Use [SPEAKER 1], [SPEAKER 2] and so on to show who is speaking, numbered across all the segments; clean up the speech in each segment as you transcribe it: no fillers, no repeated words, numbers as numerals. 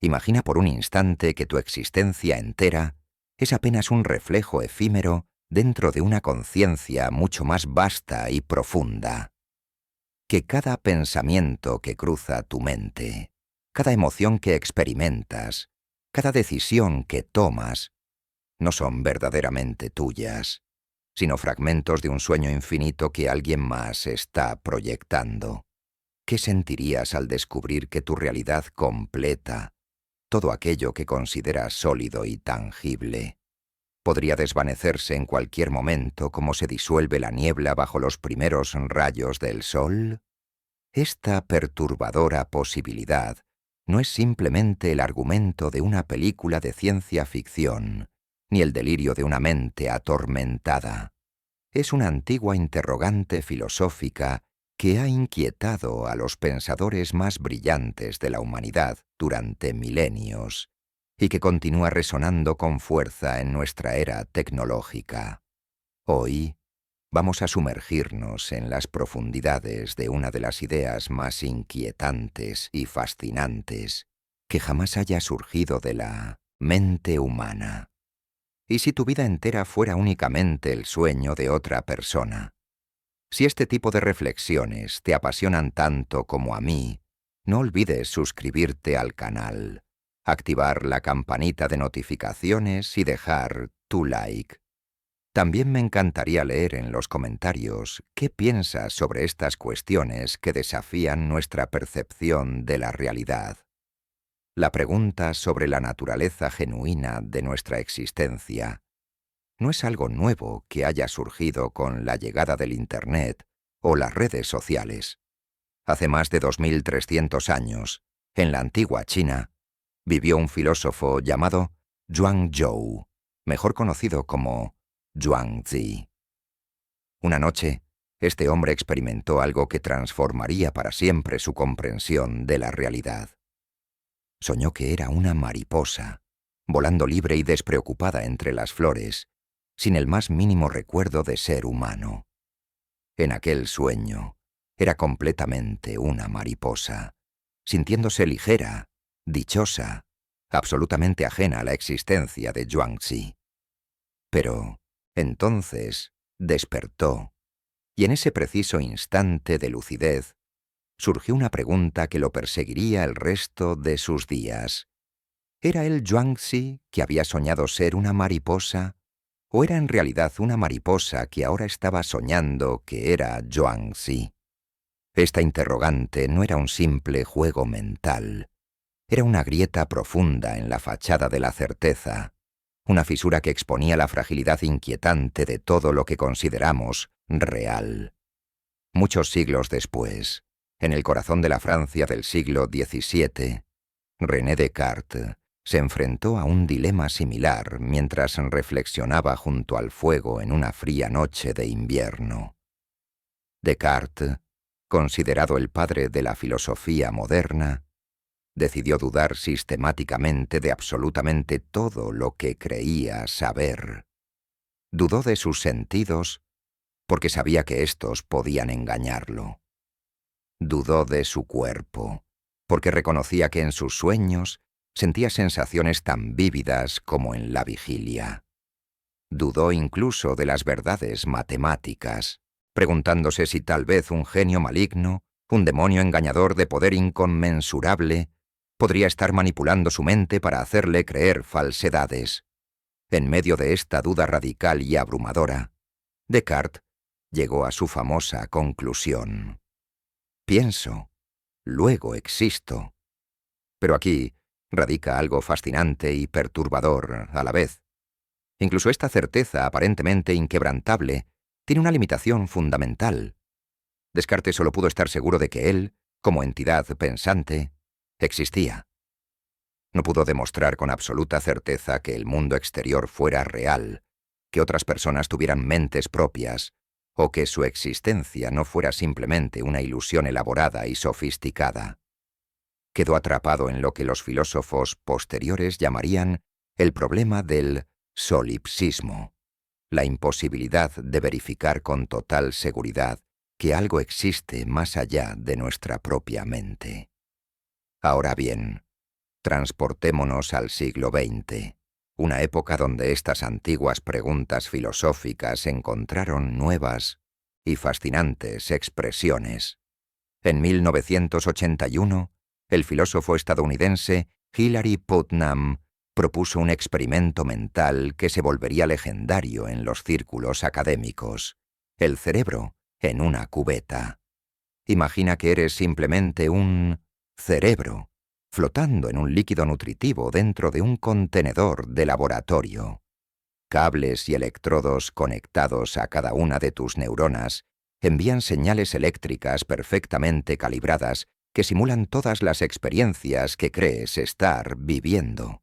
[SPEAKER 1] Imagina por un instante que tu existencia entera es apenas un reflejo efímero dentro de una conciencia mucho más vasta y profunda. Que cada pensamiento que cruza tu mente, cada emoción que experimentas, cada decisión que tomas, no son verdaderamente tuyas, sino fragmentos de un sueño infinito que alguien más está proyectando. ¿Qué sentirías al descubrir que tu realidad completa, todo aquello que consideras sólido y tangible, podría desvanecerse en cualquier momento como se disuelve la niebla bajo los primeros rayos del sol? Esta perturbadora posibilidad no es simplemente el argumento de una película de ciencia ficción, ni el delirio de una mente atormentada. Es una antigua interrogante filosófica que ha inquietado a los pensadores más brillantes de la humanidad durante milenios y que continúa resonando con fuerza en nuestra era tecnológica. Hoy vamos a sumergirnos en las profundidades de una de las ideas más inquietantes y fascinantes que jamás haya surgido de la mente humana. ¿Y si tu vida entera fuera únicamente el sueño de otra persona? Si este tipo de reflexiones te apasionan tanto como a mí, no olvides suscribirte al canal, activar la campanita de notificaciones y dejar tu like. También me encantaría leer en los comentarios qué piensas sobre estas cuestiones que desafían nuestra percepción de la realidad. La pregunta sobre la naturaleza genuina de nuestra existencia no es algo nuevo que haya surgido con la llegada del Internet o las redes sociales. Hace más de 2300 años, en la antigua China, vivió un filósofo llamado Zhuangzhou, mejor conocido como Zhuangzi. Una noche, este hombre experimentó algo que transformaría para siempre su comprensión de la realidad. Soñó que era una mariposa, volando libre y despreocupada entre las flores, sin el más mínimo recuerdo de ser humano. En aquel sueño, era completamente una mariposa, sintiéndose ligera, dichosa, absolutamente ajena a la existencia de Zhuangzi. Pero, entonces, despertó, y en ese preciso instante de lucidez, surgió una pregunta que lo perseguiría el resto de sus días. ¿Era él Zhuangzi, que había soñado ser una mariposa, o era en realidad una mariposa que ahora estaba soñando que era Zhuangzi? Esta interrogante no era un simple juego mental, era una grieta profunda en la fachada de la certeza, una fisura que exponía la fragilidad inquietante de todo lo que consideramos real. Muchos siglos después, en el corazón de la Francia del siglo XVII, René Descartes se enfrentó a un dilema similar mientras reflexionaba junto al fuego en una fría noche de invierno. Descartes, considerado el padre de la filosofía moderna, decidió dudar sistemáticamente de absolutamente todo lo que creía saber. Dudó de sus sentidos porque sabía que éstos podían engañarlo. Dudó de su cuerpo porque reconocía que en sus sueños sentía sensaciones tan vívidas como en la vigilia. Dudó incluso de las verdades matemáticas, preguntándose si tal vez un genio maligno, un demonio engañador de poder inconmensurable, podría estar manipulando su mente para hacerle creer falsedades. En medio de esta duda radical y abrumadora, Descartes llegó a su famosa conclusión: pienso, luego existo. Pero aquí radica algo fascinante y perturbador a la vez. Incluso esta certeza aparentemente inquebrantable tiene una limitación fundamental. Descartes solo pudo estar seguro de que él, como entidad pensante, existía. No pudo demostrar con absoluta certeza que el mundo exterior fuera real, que otras personas tuvieran mentes propias, o que su existencia no fuera simplemente una ilusión elaborada y sofisticada. Quedó atrapado en lo que los filósofos posteriores llamarían el problema del solipsismo, la imposibilidad de verificar con total seguridad que algo existe más allá de nuestra propia mente. Ahora bien, Transportémonos al siglo XX, una época donde estas antiguas preguntas filosóficas encontraron nuevas y fascinantes expresiones. En 1981, el filósofo estadounidense Hilary Putnam propuso un experimento mental que se volvería legendario en los círculos académicos: el cerebro en una cubeta. Imagina que eres simplemente un cerebro flotando en un líquido nutritivo dentro de un contenedor de laboratorio. Cables y electrodos conectados a cada una de tus neuronas envían señales eléctricas perfectamente calibradas que simulan todas las experiencias que crees estar viviendo.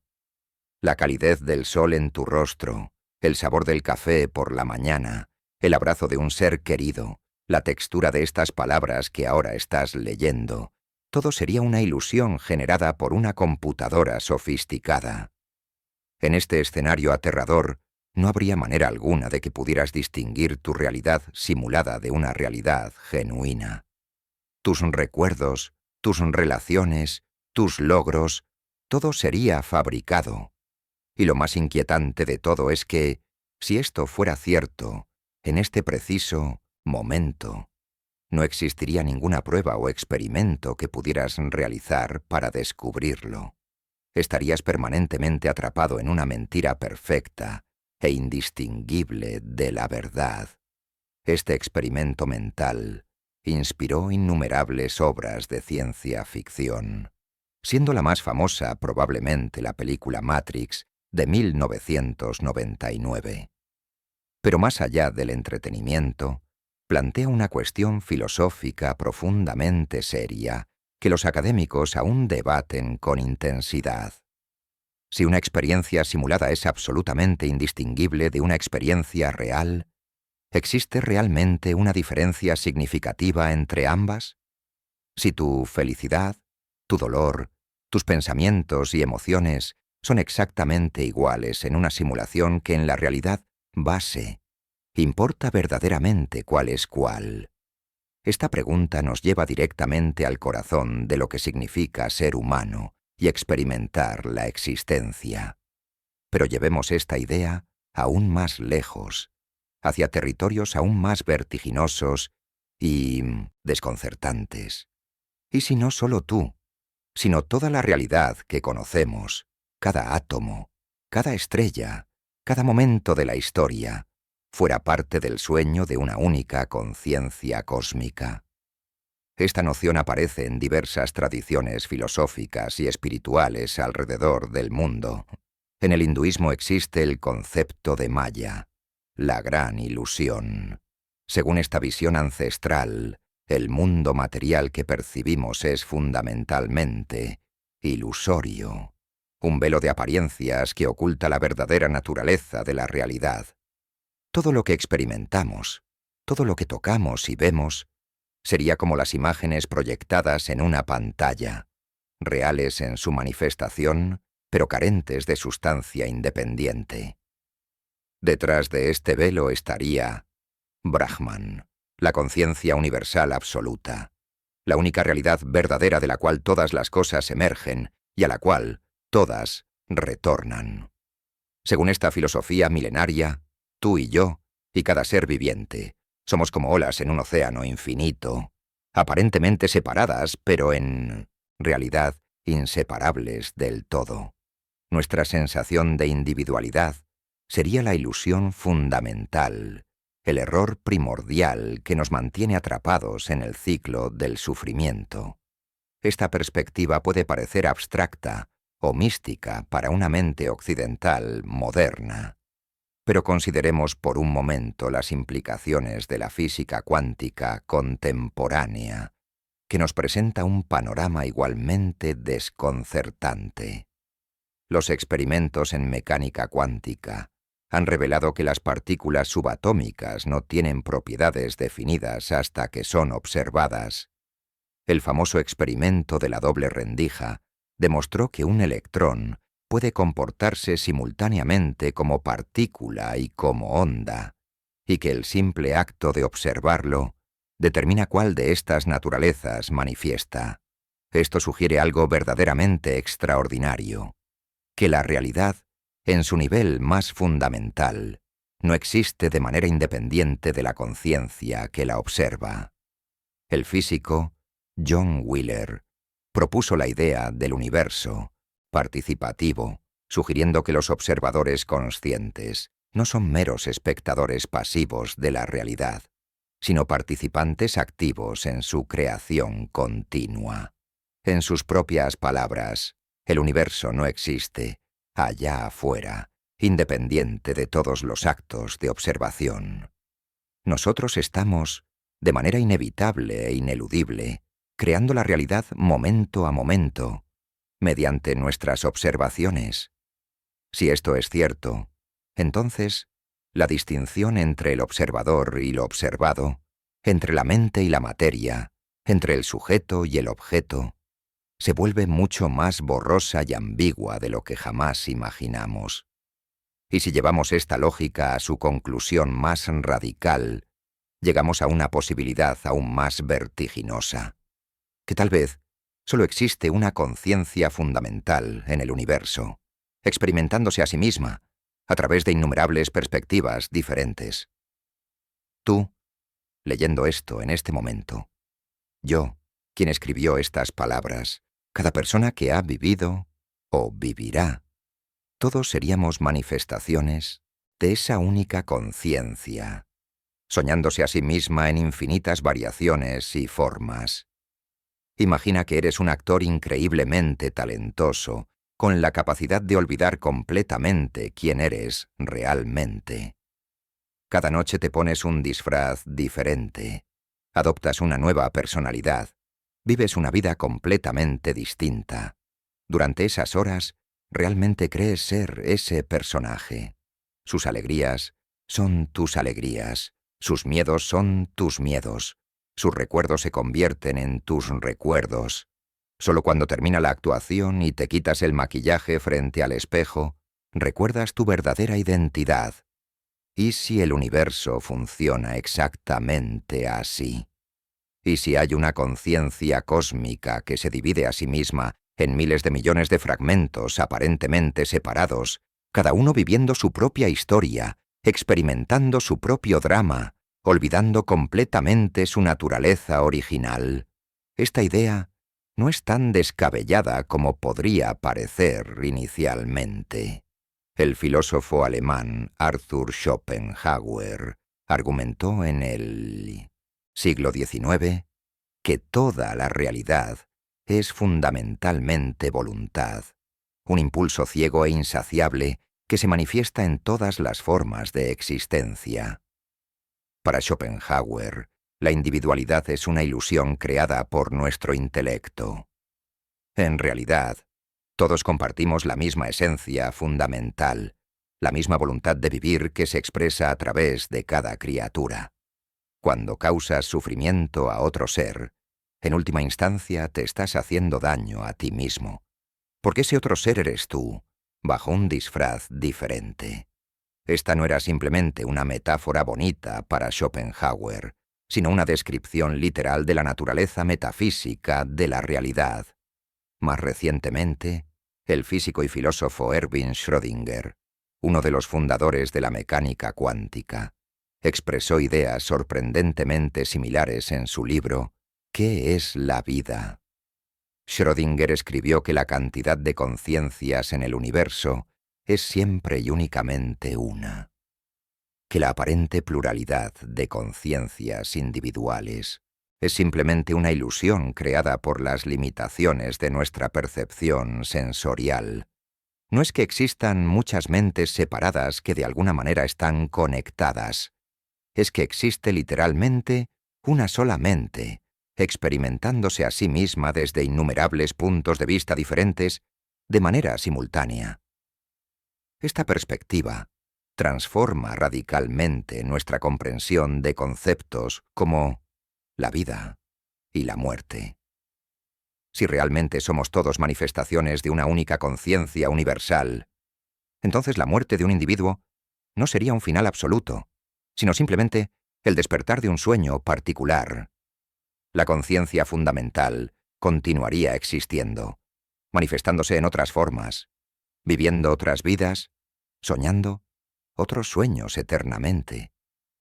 [SPEAKER 1] La calidez del sol en tu rostro, el sabor del café por la mañana, el abrazo de un ser querido, la textura de estas palabras que ahora estás leyendo, todo sería una ilusión generada por una computadora sofisticada. En este escenario aterrador, no habría manera alguna de que pudieras distinguir tu realidad simulada de una realidad genuina. Tus recuerdos, tus relaciones, tus logros, todo sería fabricado. Y lo más inquietante de todo es que, si esto fuera cierto, en este preciso momento, no existiría ninguna prueba o experimento que pudieras realizar para descubrirlo. Estarías permanentemente atrapado en una mentira perfecta e indistinguible de la verdad. Este experimento mental inspiró innumerables obras de ciencia ficción, siendo la más famosa probablemente la película Matrix de 1999. Pero más allá del entretenimiento, plantea una cuestión filosófica profundamente seria que los académicos aún debaten con intensidad. Si una experiencia simulada es absolutamente indistinguible de una experiencia real, ¿existe realmente una diferencia significativa entre ambas? Si tu felicidad, tu dolor, tus pensamientos y emociones son exactamente iguales en una simulación que en la realidad base, ¿importa verdaderamente cuál es cuál? Esta pregunta nos lleva directamente al corazón de lo que significa ser humano y experimentar la existencia. Pero llevemos esta idea aún más lejos, hacia territorios aún más vertiginosos y desconcertantes. ¿Y si no solo tú, sino toda la realidad que conocemos, cada átomo, cada estrella, cada momento de la historia, fuera parte del sueño de una única conciencia cósmica? Esta noción aparece en diversas tradiciones filosóficas y espirituales alrededor del mundo. En el hinduismo existe el concepto de Maya, la gran ilusión. Según esta visión ancestral, el mundo material que percibimos es fundamentalmente ilusorio, un velo de apariencias que oculta la verdadera naturaleza de la realidad. Todo lo que experimentamos, todo lo que tocamos y vemos, sería como las imágenes proyectadas en una pantalla, reales en su manifestación, pero carentes de sustancia independiente. Detrás de este velo estaría Brahman, la conciencia universal absoluta, la única realidad verdadera de la cual todas las cosas emergen y a la cual todas retornan. Según esta filosofía milenaria, tú y yo, y cada ser viviente, somos como olas en un océano infinito, aparentemente separadas, pero en realidad inseparables del todo. Nuestra sensación de individualidad sería la ilusión fundamental, el error primordial que nos mantiene atrapados en el ciclo del sufrimiento. Esta perspectiva puede parecer abstracta o mística para una mente occidental moderna. Pero consideremos por un momento las implicaciones de la física cuántica contemporánea, que nos presenta un panorama igualmente desconcertante. Los experimentos en mecánica cuántica han revelado que las partículas subatómicas no tienen propiedades definidas hasta que son observadas. El famoso experimento de la doble rendija demostró que un electrón puede comportarse simultáneamente como partícula y como onda, y que el simple acto de observarlo determina cuál de estas naturalezas manifiesta. Esto sugiere algo verdaderamente extraordinario, que la realidad, en su nivel más fundamental, no existe de manera independiente de la conciencia que la observa. El físico John Wheeler propuso la idea del universo participativo, sugiriendo que los observadores conscientes no son meros espectadores pasivos de la realidad, sino participantes activos en su creación continua. En sus propias palabras, el universo no existe allá afuera, independiente de todos los actos de observación. Nosotros estamos, de manera inevitable e ineludible, creando la realidad momento a momento, mediante nuestras observaciones. Si esto es cierto, entonces, la distinción entre el observador y lo observado, entre la mente y la materia, entre el sujeto y el objeto, se vuelve mucho más borrosa y ambigua de lo que jamás imaginamos. Y si llevamos esta lógica a su conclusión más radical, llegamos a una posibilidad aún más vertiginosa, que tal vez solo existe una conciencia fundamental en el universo, experimentándose a sí misma, a través de innumerables perspectivas diferentes. Tú, leyendo esto en este momento, yo, quien escribió estas palabras, cada persona que ha vivido o vivirá, todos seríamos manifestaciones de esa única conciencia, soñándose a sí misma en infinitas variaciones y formas. Imagina que eres un actor increíblemente talentoso, con la capacidad de olvidar completamente quién eres realmente. Cada noche te pones un disfraz diferente, adoptas una nueva personalidad, vives una vida completamente distinta. Durante esas horas, realmente crees ser ese personaje. Sus alegrías son tus alegrías, sus miedos son tus miedos, sus recuerdos se convierten en tus recuerdos. Solo cuando termina la actuación y te quitas el maquillaje frente al espejo, recuerdas tu verdadera identidad. ¿Y si el universo funciona exactamente así? ¿Y si hay una conciencia cósmica que se divide a sí misma en miles de millones de fragmentos aparentemente separados, cada uno viviendo su propia historia, experimentando su propio drama, olvidando completamente su naturaleza original? Esta idea no es tan descabellada como podría parecer inicialmente. El filósofo alemán Arthur Schopenhauer argumentó en el siglo XIX que toda la realidad es fundamentalmente voluntad, un impulso ciego e insaciable que se manifiesta en todas las formas de existencia. Para Schopenhauer, la individualidad es una ilusión creada por nuestro intelecto. En realidad, todos compartimos la misma esencia fundamental, la misma voluntad de vivir que se expresa a través de cada criatura. Cuando causas sufrimiento a otro ser, en última instancia te estás haciendo daño a ti mismo, porque ese otro ser eres tú, bajo un disfraz diferente. Esta no era simplemente una metáfora bonita para Schopenhauer, sino una descripción literal de la naturaleza metafísica de la realidad. Más recientemente, el físico y filósofo Erwin Schrödinger, uno de los fundadores de la mecánica cuántica, expresó ideas sorprendentemente similares en su libro ¿Qué es la vida? Schrödinger escribió que la cantidad de conciencias en el universo es siempre y únicamente una, que la aparente pluralidad de conciencias individuales es simplemente una ilusión creada por las limitaciones de nuestra percepción sensorial. No es que existan muchas mentes separadas que de alguna manera están conectadas, es que existe literalmente una sola mente, experimentándose a sí misma desde innumerables puntos de vista diferentes, de manera simultánea. Esta perspectiva transforma radicalmente nuestra comprensión de conceptos como la vida y la muerte. Si realmente somos todos manifestaciones de una única conciencia universal, entonces la muerte de un individuo no sería un final absoluto, sino simplemente el despertar de un sueño particular. La conciencia fundamental continuaría existiendo, manifestándose en otras formas, viviendo otras vidas, soñando otros sueños eternamente.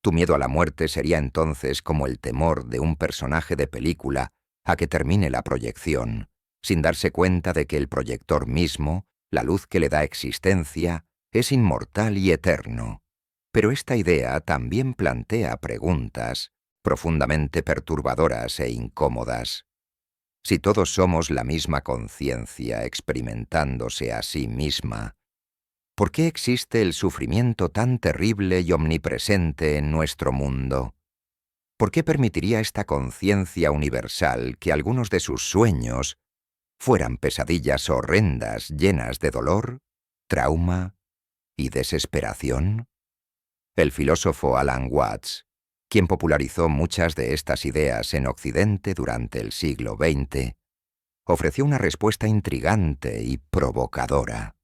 [SPEAKER 1] Tu miedo a la muerte sería entonces como el temor de un personaje de película a que termine la proyección, sin darse cuenta de que el proyector mismo, la luz que le da existencia, es inmortal y eterno. Pero esta idea también plantea preguntas profundamente perturbadoras e incómodas. Si todos somos la misma conciencia experimentándose a sí misma, ¿por qué existe el sufrimiento tan terrible y omnipresente en nuestro mundo? ¿Por qué permitiría esta conciencia universal que algunos de sus sueños fueran pesadillas horrendas llenas de dolor, trauma y desesperación? El filósofo Alan Watts, quien popularizó muchas de estas ideas en Occidente durante el siglo XX, ofreció una respuesta intrigante y provocadora.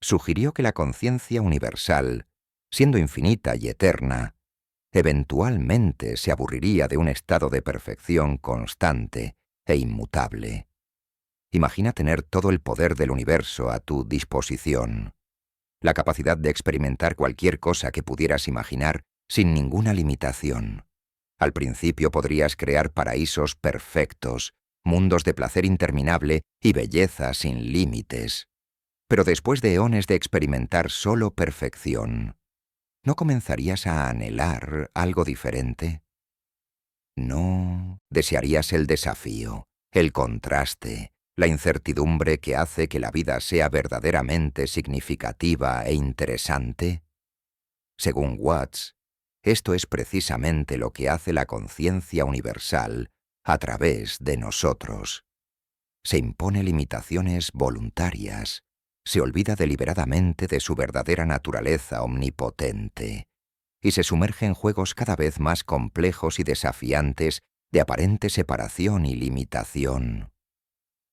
[SPEAKER 1] Sugirió que la conciencia universal, siendo infinita y eterna, eventualmente se aburriría de un estado de perfección constante e inmutable. Imagina tener todo el poder del universo a tu disposición, la capacidad de experimentar cualquier cosa que pudieras imaginar sin ninguna limitación. Al principio podrías crear paraísos perfectos, mundos de placer interminable y belleza sin límites. Pero después de eones de experimentar solo perfección, ¿no comenzarías a anhelar algo diferente? No, desearías el desafío, el contraste, la incertidumbre que hace que la vida sea verdaderamente significativa e interesante. Según Watts, esto es precisamente lo que hace la conciencia universal a través de nosotros. Se impone limitaciones voluntarias, se olvida deliberadamente de su verdadera naturaleza omnipotente y se sumerge en juegos cada vez más complejos y desafiantes de aparente separación y limitación.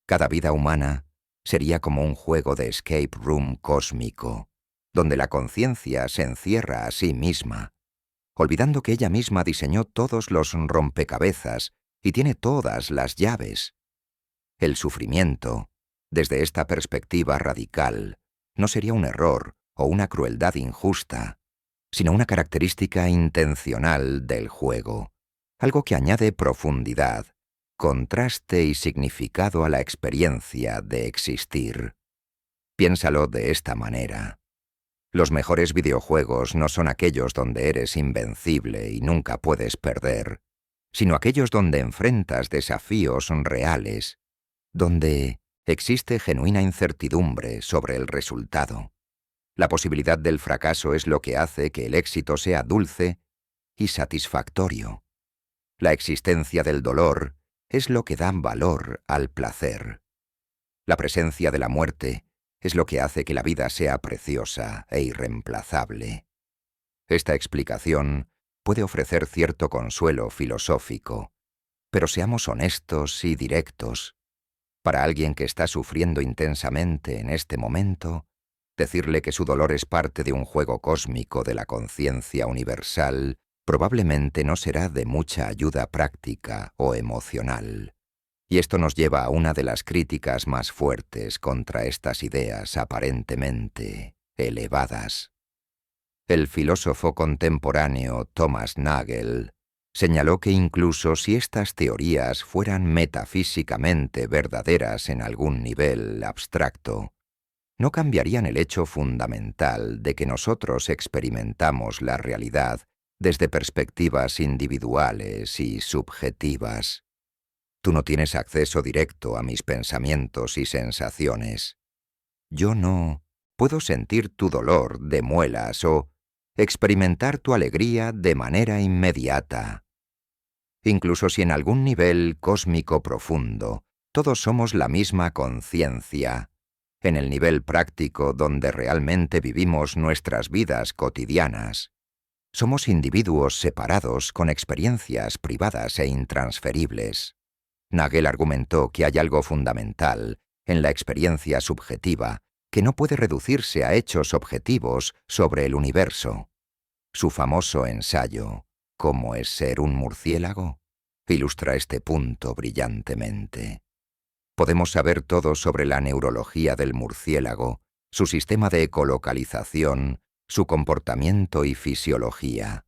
[SPEAKER 1] Cada vida humana sería como un juego de escape room cósmico, donde la conciencia se encierra a sí misma, olvidando que ella misma diseñó todos los rompecabezas y tiene todas las llaves. El sufrimiento, desde esta perspectiva radical, no sería un error o una crueldad injusta, sino una característica intencional del juego, algo que añade profundidad, contraste y significado a la experiencia de existir. Piénsalo de esta manera. Los mejores videojuegos no son aquellos donde eres invencible y nunca puedes perder, sino aquellos donde enfrentas desafíos reales, donde existe genuina incertidumbre sobre el resultado. La posibilidad del fracaso es lo que hace que el éxito sea dulce y satisfactorio. La existencia del dolor es lo que da valor al placer. La presencia de la muerte es lo que hace que la vida sea preciosa e irreemplazable. Esta explicación puede ofrecer cierto consuelo filosófico, pero seamos honestos y directos. Para alguien que está sufriendo intensamente en este momento, decirle que su dolor es parte de un juego cósmico de la conciencia universal probablemente no será de mucha ayuda práctica o emocional. Y esto nos lleva a una de las críticas más fuertes contra estas ideas aparentemente elevadas. El filósofo contemporáneo Thomas Nagel señaló que incluso si estas teorías fueran metafísicamente verdaderas en algún nivel abstracto, no cambiarían el hecho fundamental de que nosotros experimentamos la realidad desde perspectivas individuales y subjetivas. Tú no tienes acceso directo a mis pensamientos y sensaciones. Yo no puedo sentir tu dolor de muelas o experimentar tu alegría de manera inmediata. Incluso si en algún nivel cósmico profundo todos somos la misma conciencia, en el nivel práctico donde realmente vivimos nuestras vidas cotidianas, somos individuos separados con experiencias privadas e intransferibles. Nagel argumentó que hay algo fundamental en la experiencia subjetiva que no puede reducirse a hechos objetivos sobre el universo. Su famoso ensayo, ¿Cómo es ser un murciélago?, ilustra este punto brillantemente. Podemos saber todo sobre la neurología del murciélago, su sistema de ecolocalización, su comportamiento y fisiología.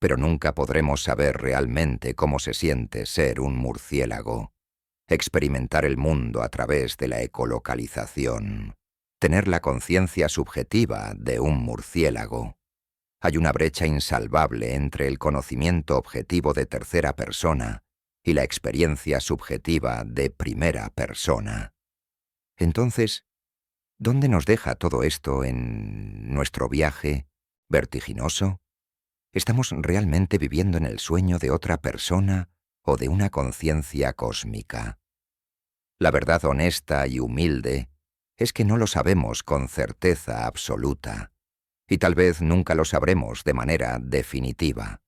[SPEAKER 1] Pero nunca podremos saber realmente cómo se siente ser un murciélago, experimentar el mundo a través de la ecolocalización, tener la conciencia subjetiva de un murciélago. Hay una brecha insalvable entre el conocimiento objetivo de tercera persona y la experiencia subjetiva de primera persona. Entonces, ¿dónde nos deja todo esto en nuestro viaje vertiginoso? ¿Estamos realmente viviendo en el sueño de otra persona o de una conciencia cósmica? La verdad honesta y humilde es que no lo sabemos con certeza absoluta, y tal vez nunca lo sabremos de manera definitiva.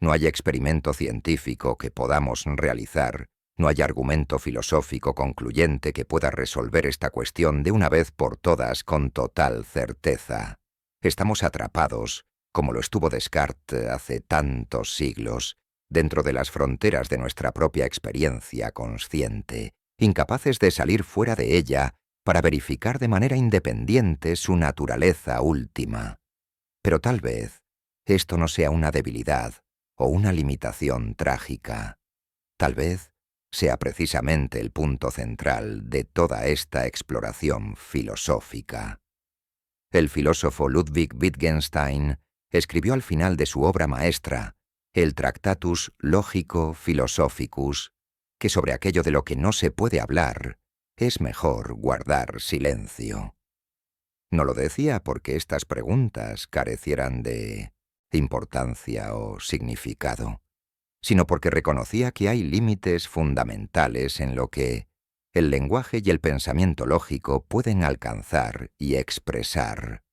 [SPEAKER 1] No hay experimento científico que podamos realizar, no hay argumento filosófico concluyente que pueda resolver esta cuestión de una vez por todas con total certeza. Estamos atrapados, como lo estuvo Descartes hace tantos siglos, dentro de las fronteras de nuestra propia experiencia consciente, incapaces de salir fuera de ella para verificar de manera independiente su naturaleza última. Pero tal vez esto no sea una debilidad o una limitación trágica. Tal vez sea precisamente el punto central de toda esta exploración filosófica. El filósofo Ludwig Wittgenstein escribió al final de su obra maestra, el Tractatus Logico-Philosophicus, que sobre aquello de lo que no se puede hablar, es mejor guardar silencio. No lo decía porque estas preguntas carecieran de importancia o significado, sino porque reconocía que hay límites fundamentales en lo que el lenguaje y el pensamiento lógico pueden alcanzar y expresar.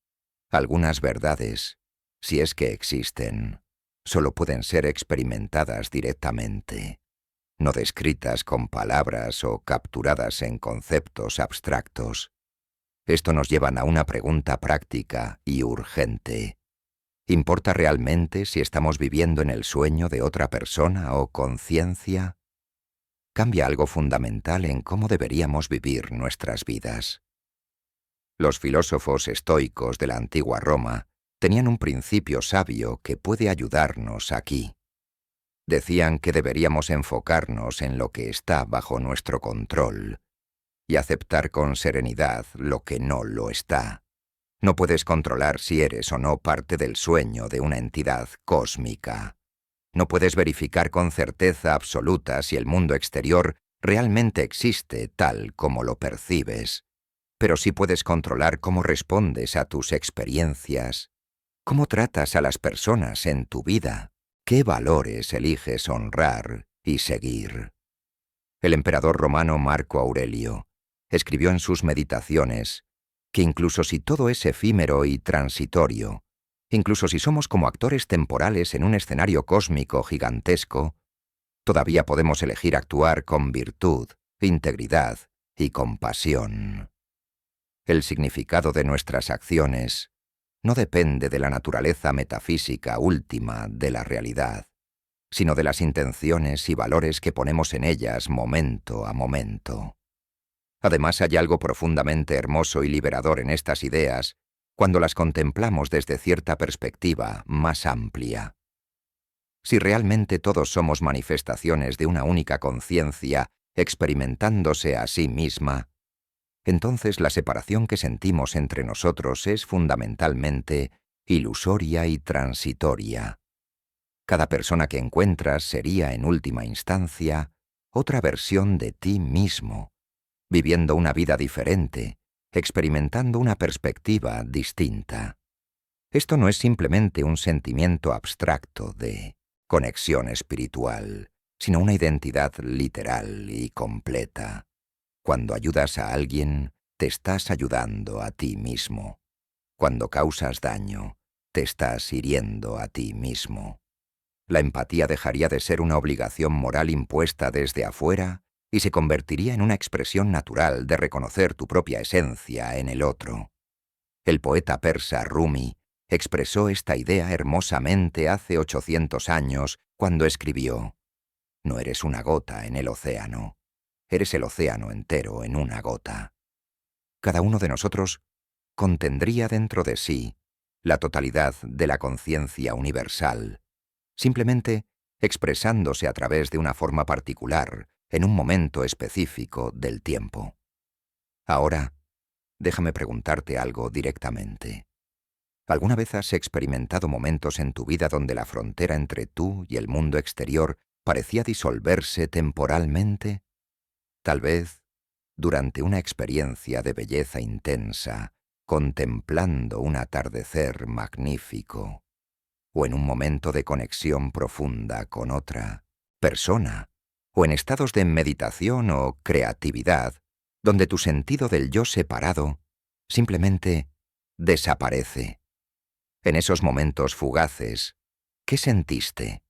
[SPEAKER 1] Algunas verdades, si es que existen, solo pueden ser experimentadas directamente, no descritas con palabras o capturadas en conceptos abstractos. Esto nos lleva a una pregunta práctica y urgente. ¿Importa realmente si estamos viviendo en el sueño de otra persona o conciencia? ¿Cambia algo fundamental en cómo deberíamos vivir nuestras vidas? Los filósofos estoicos de la antigua Roma tenían un principio sabio que puede ayudarnos aquí. Decían que deberíamos enfocarnos en lo que está bajo nuestro control y aceptar con serenidad lo que no lo está. No puedes controlar si eres o no parte del sueño de una entidad cósmica. No puedes verificar con certeza absoluta si el mundo exterior realmente existe tal como lo percibes, pero sí puedes controlar cómo respondes a tus experiencias, cómo tratas a las personas en tu vida, qué valores eliges honrar y seguir. El emperador romano Marco Aurelio escribió en sus Meditaciones que incluso si todo es efímero y transitorio, incluso si somos como actores temporales en un escenario cósmico gigantesco, todavía podemos elegir actuar con virtud, integridad y compasión. El significado de nuestras acciones no depende de la naturaleza metafísica última de la realidad, sino de las intenciones y valores que ponemos en ellas momento a momento. Además, hay algo profundamente hermoso y liberador en estas ideas cuando las contemplamos desde cierta perspectiva más amplia. Si realmente todos somos manifestaciones de una única conciencia experimentándose a sí misma, entonces la separación que sentimos entre nosotros es fundamentalmente ilusoria y transitoria. Cada persona que encuentras sería, en última instancia, otra versión de ti mismo, viviendo una vida diferente, experimentando una perspectiva distinta. Esto no es simplemente un sentimiento abstracto de conexión espiritual, sino una identidad literal y completa. Cuando ayudas a alguien, te estás ayudando a ti mismo. Cuando causas daño, te estás hiriendo a ti mismo. La empatía dejaría de ser una obligación moral impuesta desde afuera y se convertiría en una expresión natural de reconocer tu propia esencia en el otro. El poeta persa Rumi expresó esta idea hermosamente hace 800 años cuando escribió: «No eres una gota en el océano, eres el océano entero en una gota. Cada uno de nosotros contendría dentro de sí la totalidad de la conciencia universal, simplemente expresándose a través de una forma particular en un momento específico del tiempo. Ahora, déjame preguntarte algo directamente. ¿Alguna vez has experimentado momentos en tu vida donde la frontera entre tú y el mundo exterior parecía disolverse temporalmente? Tal vez durante una experiencia de belleza intensa, contemplando un atardecer magnífico, o en un momento de conexión profunda con otra persona, o en estados de meditación o creatividad, donde tu sentido del yo separado simplemente desaparece. En esos momentos fugaces, ¿qué sentiste?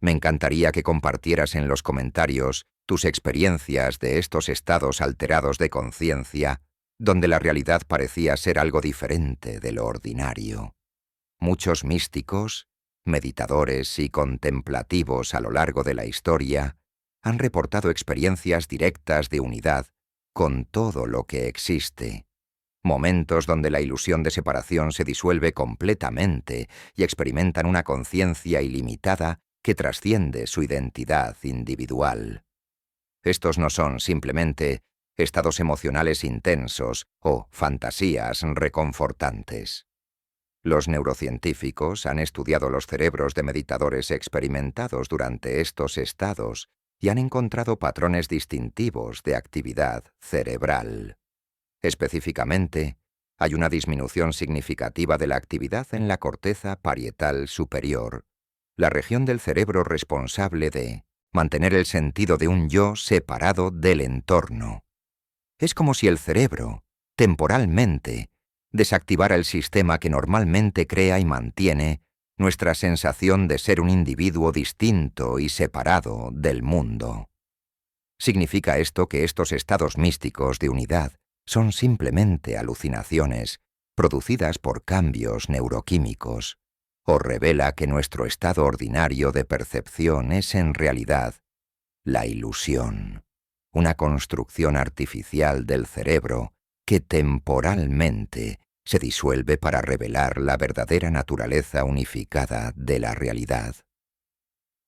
[SPEAKER 1] Me encantaría que compartieras en los comentarios tus experiencias de estos estados alterados de conciencia, donde la realidad parecía ser algo diferente de lo ordinario. Muchos místicos, meditadores y contemplativos a lo largo de la historia han reportado experiencias directas de unidad con todo lo que existe. Momentos donde la ilusión de separación se disuelve completamente y experimentan una conciencia ilimitada que trasciende su identidad individual. Estos no son simplemente estados emocionales intensos o fantasías reconfortantes. Los neurocientíficos han estudiado los cerebros de meditadores experimentados durante estos estados y han encontrado patrones distintivos de actividad cerebral. Específicamente, hay una disminución significativa de la actividad en la corteza parietal superior, la región del cerebro responsable de mantener el sentido de un yo separado del entorno. Es como si el cerebro, temporalmente, desactivara el sistema que normalmente crea y mantiene nuestra sensación de ser un individuo distinto y separado del mundo. ¿Significa esto que estos estados místicos de unidad son simplemente alucinaciones producidas por cambios neuroquímicos, o revela que nuestro estado ordinario de percepción es en realidad la ilusión, una construcción artificial del cerebro que temporalmente se disuelve para revelar la verdadera naturaleza unificada de la realidad?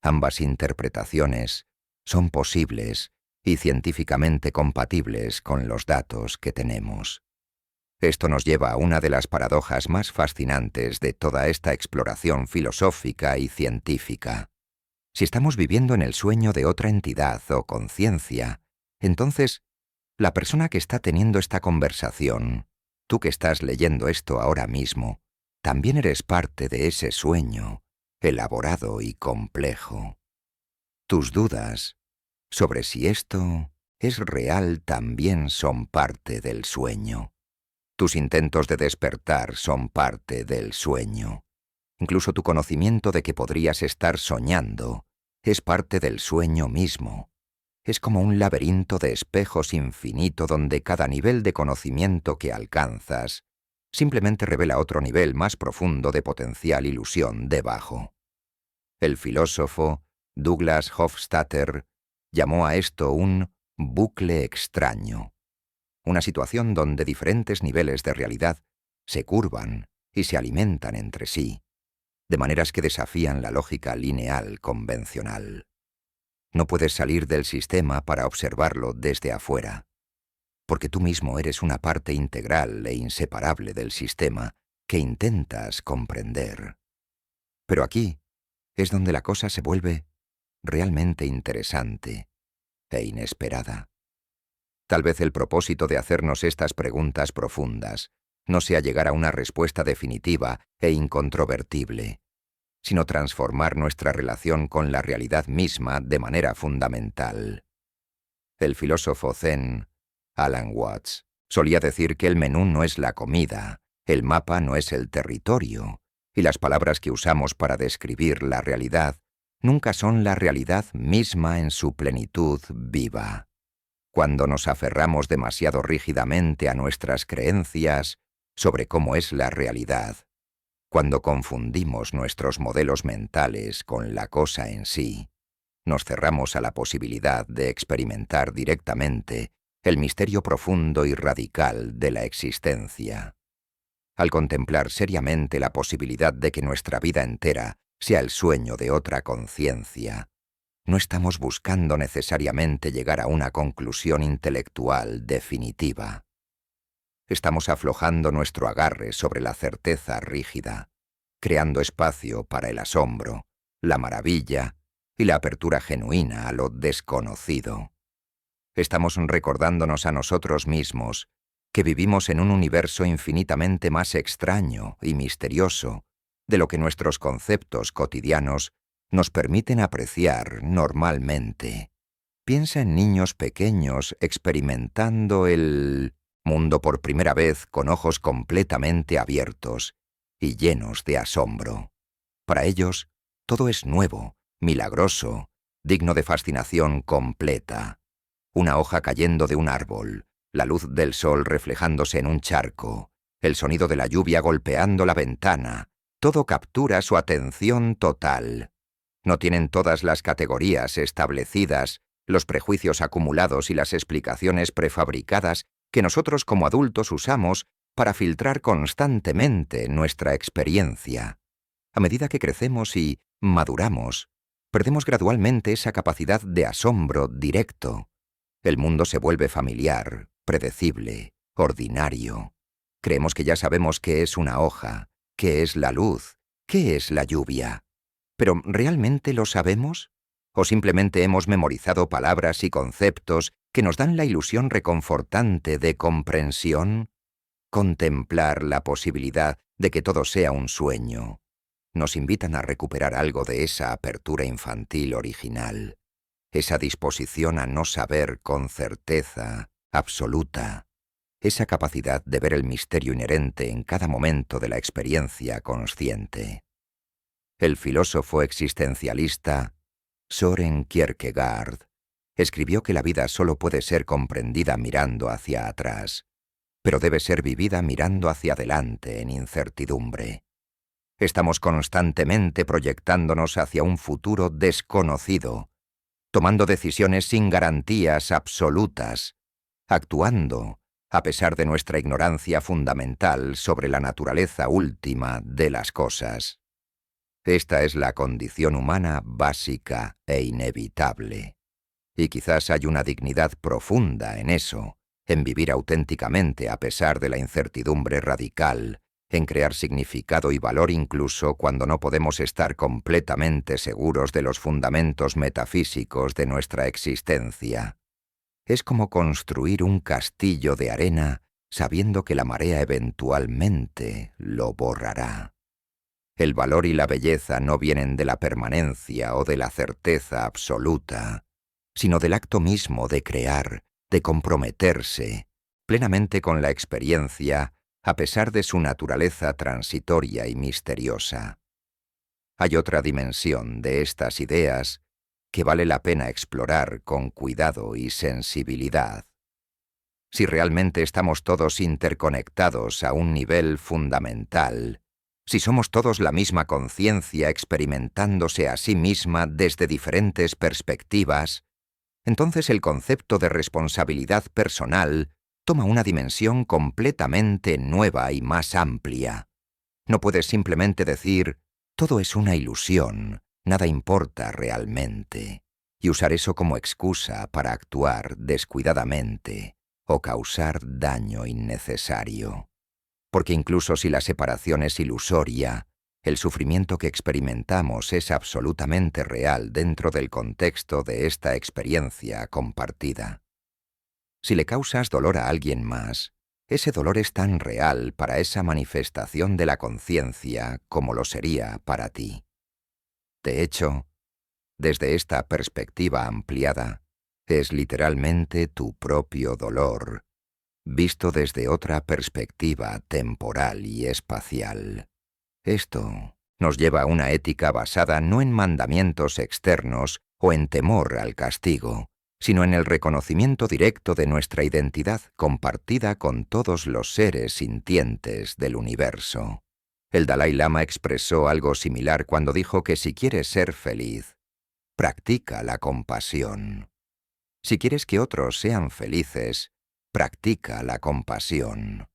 [SPEAKER 1] Ambas interpretaciones son posibles y científicamente compatibles con los datos que tenemos. Esto nos lleva a una de las paradojas más fascinantes de toda esta exploración filosófica y científica. Si estamos viviendo en el sueño de otra entidad o conciencia, entonces, la persona que está teniendo esta conversación, tú que estás leyendo esto ahora mismo, también eres parte de ese sueño, elaborado y complejo. Tus dudas sobre si esto es real también son parte del sueño. Tus intentos de despertar son parte del sueño. Incluso tu conocimiento de que podrías estar soñando es parte del sueño mismo. Es como un laberinto de espejos infinito donde cada nivel de conocimiento que alcanzas simplemente revela otro nivel más profundo de potencial ilusión debajo. El filósofo Douglas Hofstadter llamó a esto un bucle extraño, una situación donde diferentes niveles de realidad se curvan y se alimentan entre sí, de maneras que desafían la lógica lineal convencional. No puedes salir del sistema para observarlo desde afuera, porque tú mismo eres una parte integral e inseparable del sistema que intentas comprender. Pero aquí es donde la cosa se vuelve realmente interesante e inesperada. Tal vez el propósito de hacernos estas preguntas profundas no sea llegar a una respuesta definitiva e incontrovertible, sino transformar nuestra relación con la realidad misma de manera fundamental. El filósofo zen, Alan Watts, solía decir que el menú no es la comida, el mapa no es el territorio, y las palabras que usamos para describir la realidad nunca son la realidad misma en su plenitud viva. Cuando nos aferramos demasiado rígidamente a nuestras creencias sobre cómo es la realidad, cuando confundimos nuestros modelos mentales con la cosa en sí, nos cerramos a la posibilidad de experimentar directamente el misterio profundo y radical de la existencia. Al contemplar seriamente la posibilidad de que nuestra vida entera sea el sueño de otra conciencia, no estamos buscando necesariamente llegar a una conclusión intelectual definitiva. Estamos aflojando nuestro agarre sobre la certeza rígida, creando espacio para el asombro, la maravilla y la apertura genuina a lo desconocido. Estamos recordándonos a nosotros mismos que vivimos en un universo infinitamente más extraño y misterioso de lo que nuestros conceptos cotidianos nos permiten apreciar normalmente. Piensa en niños pequeños experimentando el mundo por primera vez con ojos completamente abiertos y llenos de asombro. Para ellos, todo es nuevo, milagroso, digno de fascinación completa. Una hoja cayendo de un árbol, la luz del sol reflejándose en un charco, el sonido de la lluvia golpeando la ventana, todo captura su atención total. No tienen todas las categorías establecidas, los prejuicios acumulados y las explicaciones prefabricadas que nosotros como adultos usamos para filtrar constantemente nuestra experiencia. A medida que crecemos y maduramos, perdemos gradualmente esa capacidad de asombro directo. El mundo se vuelve familiar, predecible, ordinario. Creemos que ya sabemos qué es una hoja, qué es la luz, qué es la lluvia. ¿Pero realmente lo sabemos? ¿O simplemente hemos memorizado palabras y conceptos que nos dan la ilusión reconfortante de comprensión? Contemplar la posibilidad de que todo sea un sueño nos invitan a recuperar algo de esa apertura infantil original, esa disposición a no saber con certeza absoluta, esa capacidad de ver el misterio inherente en cada momento de la experiencia consciente. El filósofo existencialista Søren Kierkegaard escribió que la vida solo puede ser comprendida mirando hacia atrás, pero debe ser vivida mirando hacia adelante en incertidumbre. Estamos constantemente proyectándonos hacia un futuro desconocido, tomando decisiones sin garantías absolutas, actuando a pesar de nuestra ignorancia fundamental sobre la naturaleza última de las cosas. Esta es la condición humana básica e inevitable. Y quizás hay una dignidad profunda en eso, en vivir auténticamente a pesar de la incertidumbre radical, en crear significado y valor incluso cuando no podemos estar completamente seguros de los fundamentos metafísicos de nuestra existencia. Es como construir un castillo de arena sabiendo que la marea eventualmente lo borrará. El valor y la belleza no vienen de la permanencia o de la certeza absoluta, sino del acto mismo de crear, de comprometerse plenamente con la experiencia a pesar de su naturaleza transitoria y misteriosa. Hay otra dimensión de estas ideas que vale la pena explorar con cuidado y sensibilidad. Si realmente estamos todos interconectados a un nivel fundamental, si somos todos la misma conciencia experimentándose a sí misma desde diferentes perspectivas, entonces el concepto de responsabilidad personal toma una dimensión completamente nueva y más amplia. No puedes simplemente decir, todo es una ilusión, nada importa realmente, y usar eso como excusa para actuar descuidadamente o causar daño innecesario. Porque incluso si la separación es ilusoria, el sufrimiento que experimentamos es absolutamente real dentro del contexto de esta experiencia compartida. Si le causas dolor a alguien más, ese dolor es tan real para esa manifestación de la conciencia como lo sería para ti. De hecho, desde esta perspectiva ampliada, es literalmente tu propio dolor, visto desde otra perspectiva temporal y espacial. Esto nos lleva a una ética basada no en mandamientos externos o en temor al castigo, sino en el reconocimiento directo de nuestra identidad compartida con todos los seres sintientes del universo. El Dalai Lama expresó algo similar cuando dijo que si quieres ser feliz, practica la compasión. Si quieres que otros sean felices, practica la compasión.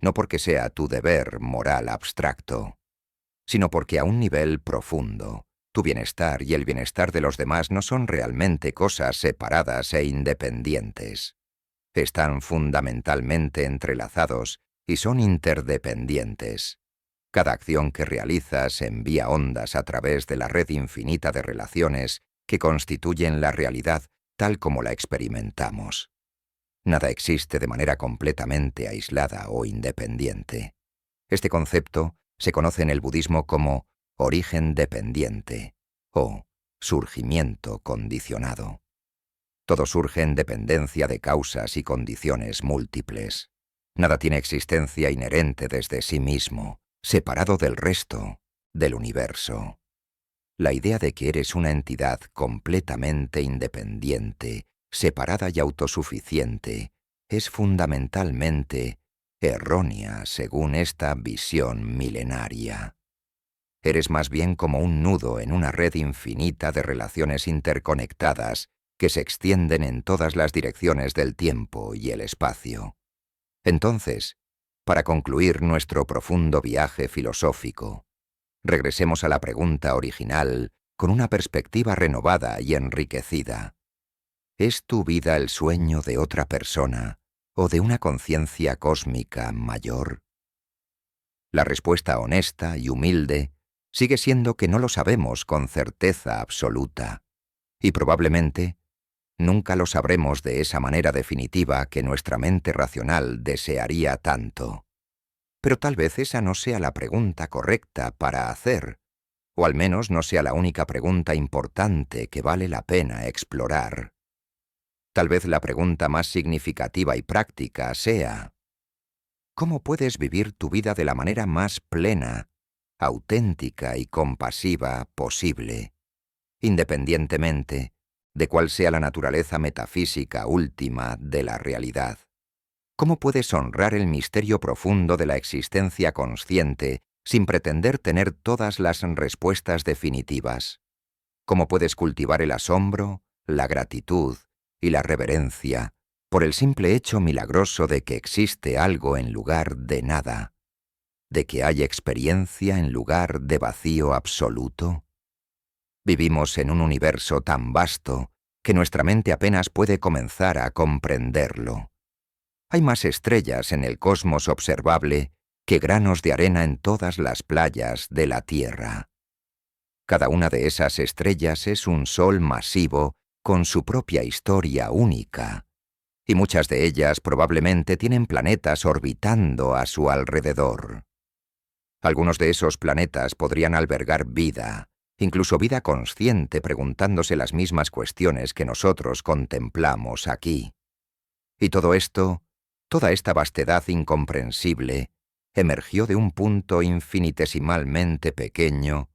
[SPEAKER 1] No porque sea tu deber moral abstracto, sino porque a un nivel profundo, tu bienestar y el bienestar de los demás no son realmente cosas separadas e independientes. Están fundamentalmente entrelazados y son interdependientes. Cada acción que realizas envía ondas a través de la red infinita de relaciones que constituyen la realidad tal como la experimentamos. Nada existe de manera completamente aislada o independiente. Este concepto se conoce en el budismo como origen dependiente o surgimiento condicionado. Todo surge en dependencia de causas y condiciones múltiples. Nada tiene existencia inherente desde sí mismo, separado del resto, del universo. La idea de que eres una entidad completamente independiente, separada y autosuficiente, es fundamentalmente errónea según esta visión milenaria. Eres más bien como un nudo en una red infinita de relaciones interconectadas que se extienden en todas las direcciones del tiempo y el espacio. Entonces, para concluir nuestro profundo viaje filosófico, regresemos a la pregunta original con una perspectiva renovada y enriquecida. ¿Es tu vida el sueño de otra persona o de una conciencia cósmica mayor? La respuesta honesta y humilde sigue siendo que no lo sabemos con certeza absoluta, y probablemente nunca lo sabremos de esa manera definitiva que nuestra mente racional desearía tanto. Pero tal vez esa no sea la pregunta correcta para hacer, o al menos no sea la única pregunta importante que vale la pena explorar. Tal vez la pregunta más significativa y práctica sea: ¿cómo puedes vivir tu vida de la manera más plena, auténtica y compasiva posible, independientemente de cuál sea la naturaleza metafísica última de la realidad? ¿Cómo puedes honrar el misterio profundo de la existencia consciente sin pretender tener todas las respuestas definitivas? ¿Cómo puedes cultivar el asombro, la gratitud y la reverencia por el simple hecho milagroso de que existe algo en lugar de nada, de que hay experiencia en lugar de vacío absoluto? Vivimos en un universo tan vasto que nuestra mente apenas puede comenzar a comprenderlo. Hay más estrellas en el cosmos observable que granos de arena en todas las playas de la Tierra. Cada una de esas estrellas es un sol masivo con su propia historia única, y muchas de ellas probablemente tienen planetas orbitando a su alrededor. Algunos de esos planetas podrían albergar vida, incluso vida consciente, preguntándose las mismas cuestiones que nosotros contemplamos aquí. Y todo esto, toda esta vastedad incomprensible, emergió de un punto infinitesimalmente pequeño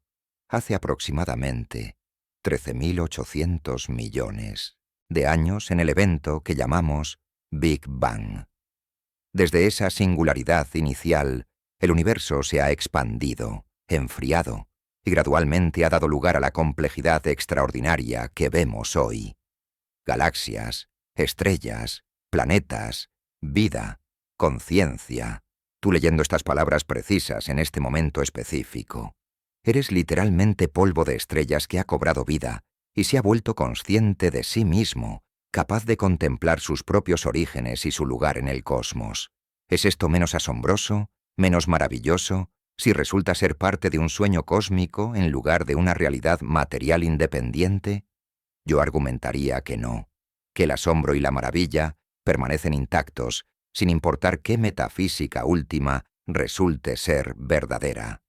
[SPEAKER 1] hace aproximadamente 13.800 millones de años en el evento que llamamos Big Bang. Desde esa singularidad inicial, el universo se ha expandido, enfriado, y gradualmente ha dado lugar a la complejidad extraordinaria que vemos hoy. Galaxias, estrellas, planetas, vida, conciencia. Tú leyendo estas palabras precisas en este momento específico. Eres literalmente polvo de estrellas que ha cobrado vida y se ha vuelto consciente de sí mismo, capaz de contemplar sus propios orígenes y su lugar en el cosmos. ¿Es esto menos asombroso, menos maravilloso, si resulta ser parte de un sueño cósmico en lugar de una realidad material independiente? Yo argumentaría que no, que el asombro y la maravilla permanecen intactos, sin importar qué metafísica última resulte ser verdadera.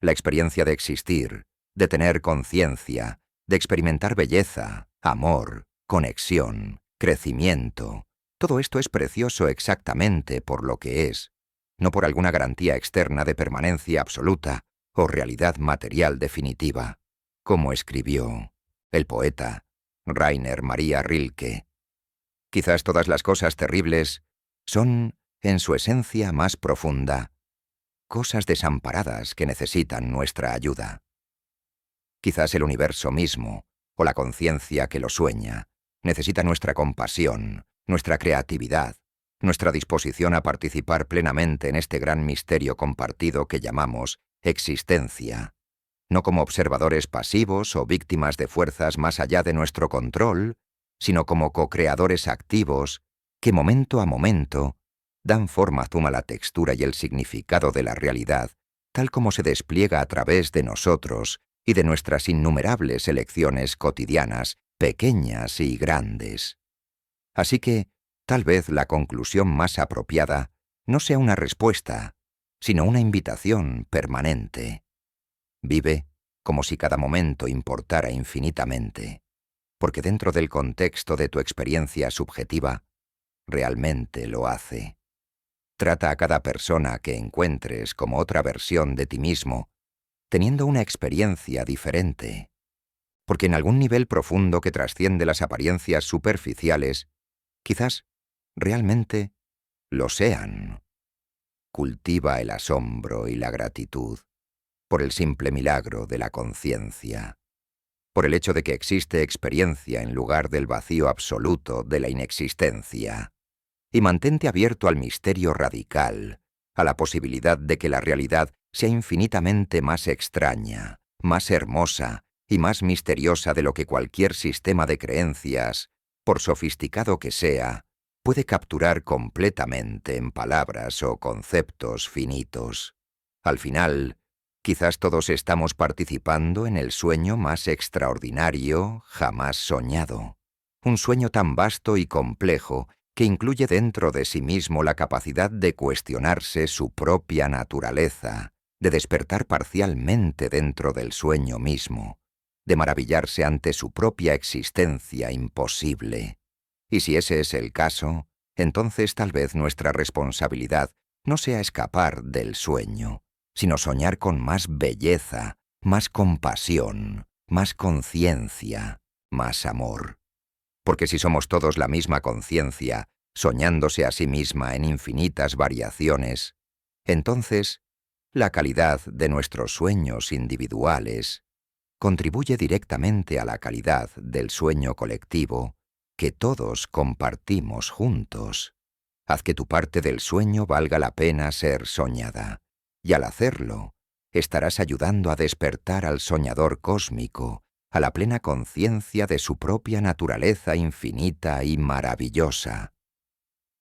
[SPEAKER 1] La experiencia de existir, de tener conciencia, de experimentar belleza, amor, conexión, crecimiento, todo esto es precioso exactamente por lo que es, no por alguna garantía externa de permanencia absoluta o realidad material definitiva, como escribió el poeta Rainer Maria Rilke. Quizás todas las cosas terribles son, en su esencia más profunda, cosas desamparadas que necesitan nuestra ayuda. Quizás el universo mismo, o la conciencia que lo sueña. Necesita nuestra compasión, nuestra creatividad, nuestra disposición a participar plenamente en este gran misterio compartido que llamamos existencia, no como observadores pasivos o víctimas de fuerzas más allá de nuestro control, sino como co-creadores activos que momento a momento dan forma a la textura y el significado de la realidad, tal como se despliega a través de nosotros y de nuestras innumerables elecciones cotidianas, pequeñas y grandes. Así que, tal vez la conclusión más apropiada no sea una respuesta, sino una invitación permanente. Vive como si cada momento importara infinitamente, porque dentro del contexto de tu experiencia subjetiva, realmente lo hace. Trata a cada persona que encuentres como otra versión de ti mismo, teniendo una experiencia diferente, porque en algún nivel profundo que trasciende las apariencias superficiales, quizás realmente lo sean. Cultiva el asombro y la gratitud por el simple milagro de la conciencia, por el hecho de que existe experiencia en lugar del vacío absoluto de la inexistencia. Y mantente abierto al misterio radical, a la posibilidad de que la realidad sea infinitamente más extraña, más hermosa y más misteriosa de lo que cualquier sistema de creencias, por sofisticado que sea, puede capturar completamente en palabras o conceptos finitos. Al final, quizás todos estamos participando en el sueño más extraordinario jamás soñado. Un sueño tan vasto y complejo que incluye dentro de sí mismo la capacidad de cuestionarse su propia naturaleza, de despertar parcialmente dentro del sueño mismo, de maravillarse ante su propia existencia imposible. Y si ese es el caso, entonces tal vez nuestra responsabilidad no sea escapar del sueño, sino soñar con más belleza, más compasión, más conciencia, más amor. Porque si somos todos la misma conciencia, soñándose a sí misma en infinitas variaciones, entonces la calidad de nuestros sueños individuales contribuye directamente a la calidad del sueño colectivo que todos compartimos juntos. Haz que tu parte del sueño valga la pena ser soñada, y al hacerlo, estarás ayudando a despertar al soñador cósmico, a la plena conciencia de su propia naturaleza infinita y maravillosa.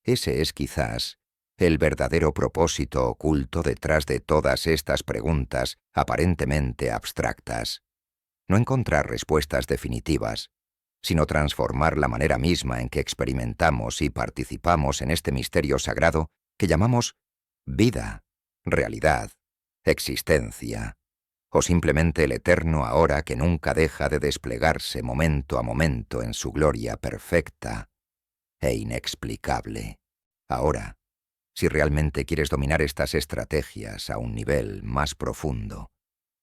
[SPEAKER 1] Ese es quizás el verdadero propósito oculto detrás de todas estas preguntas aparentemente abstractas. No encontrar respuestas definitivas, sino transformar la manera misma en que experimentamos y participamos en este misterio sagrado que llamamos vida, realidad, existencia, o simplemente el eterno ahora que nunca deja de desplegarse momento a momento en su gloria perfecta e inexplicable. Ahora, si realmente quieres dominar estas estrategias a un nivel más profundo,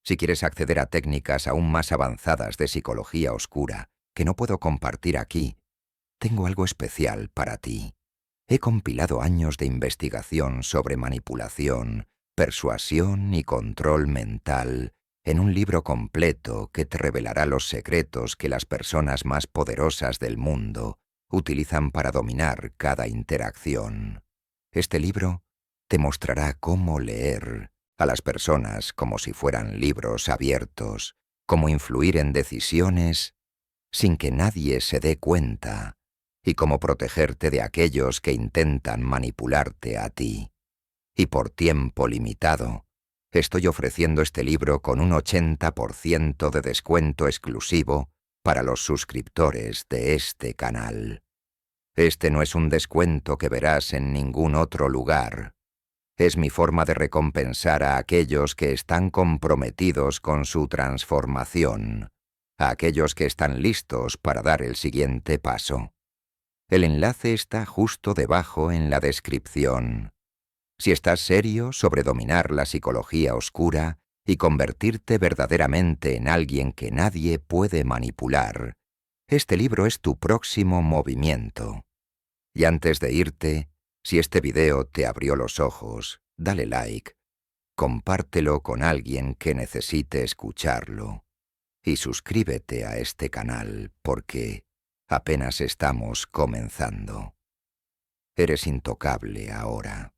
[SPEAKER 1] si quieres acceder a técnicas aún más avanzadas de psicología oscura que no puedo compartir aquí, tengo algo especial para ti. He compilado años de investigación sobre manipulación, persuasión y control mental en un libro completo que te revelará los secretos que las personas más poderosas del mundo utilizan para dominar cada interacción. Este libro te mostrará cómo leer a las personas como si fueran libros abiertos, cómo influir en decisiones sin que nadie se dé cuenta, y cómo protegerte de aquellos que intentan manipularte a ti. Y por tiempo limitado, estoy ofreciendo este libro con un 80% de descuento exclusivo para los suscriptores de este canal. Este no es un descuento que verás en ningún otro lugar. Es mi forma de recompensar a aquellos que están comprometidos con su transformación, a aquellos que están listos para dar el siguiente paso. El enlace está justo debajo en la descripción. Si estás serio sobre dominar la psicología oscura y convertirte verdaderamente en alguien que nadie puede manipular, este libro es tu próximo movimiento. Y antes de irte, si este video te abrió los ojos, dale like, compártelo con alguien que necesite escucharlo. y suscríbete a este canal porque apenas estamos comenzando. Eres intocable ahora.